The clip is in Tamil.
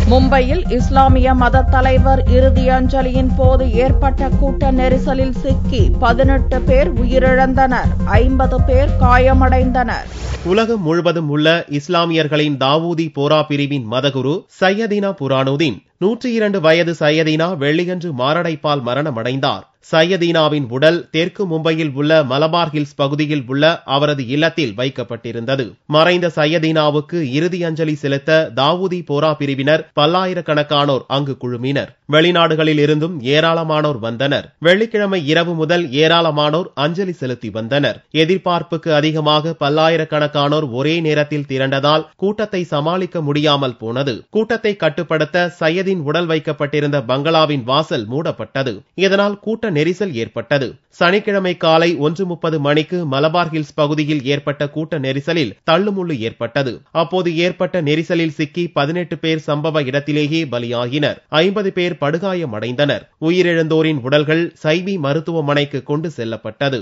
மும்பையில் இஸ்லாமிய மத தலைவர் இறுதி அஞ்சலியின் போது ஏற்பட்ட கூட்ட நெரிசலில் சிக்கி 18 பேர் உயிரிழந்தனர், 50 பேர் காயமடைந்தனர். உலகம் முழுவதும் உள்ள இஸ்லாமியர்களின் தாவூதி போரா பிரிவின் மதகுரு சையதினா புரானுதீன் 102 வயது சையதினா வெள்ளியன்று மாரடைப்பால் மரணமடைந்தார். சையதினாவின் உடல் தெற்கு மும்பையில் உள்ள மலபார் ஹில்ஸ் பகுதியில் உள்ள அவரது இல்லத்தில் வைக்கப்பட்டிருந்தது. மறைந்த சையதினாவுக்கு இறுதி அஞ்சலி செலுத்த தாவூதி போரா பிரிவினர் பல்லாயிரக்கணக்கானோர் அங்கு குழுமினர். வெளிநாடுகளில் இருந்தும் ஏராளமானோர் வந்தனர். வெள்ளிக்கிழமை இரவு முதல் ஏராளமானோர் அஞ்சலி செலுத்தி வந்தனர். எதிர்பார்ப்புக்கு அதிகமாக பல்லாயிரக்கணக்கானோர் ஒரே நேரத்தில் திரண்டதால் கூட்டத்தை சமாளிக்க முடியாமல் போனது. கூட்டத்தை கட்டுப்படுத்த சையதின் உடல் வைக்கப்பட்டிருந்த பங்களாவின் வாசல் மூடப்பட்டது. இதனால் கூட்ட நெரிசல் ஏற்பட்டது. சனிக்கிழமை காலை 1:30 மணிக்கு மலபார் ஹில்ஸ் பகுதியில் ஏற்பட்ட கூட்ட நெரிசலில் தள்ளுமுள்ளு ஏற்பட்டது. அப்போது ஏற்பட்ட நெரிசலில் சிக்கி 18 பேர் சம்பவ இடத்திலேயே பலியாகினர். 50 பேர் படுகாயமடைந்தனர். உயிரிழந்தோரின் உடல்கள் சைபி மருத்துவமனைக்கு கொண்டு செல்லப்பட்டது.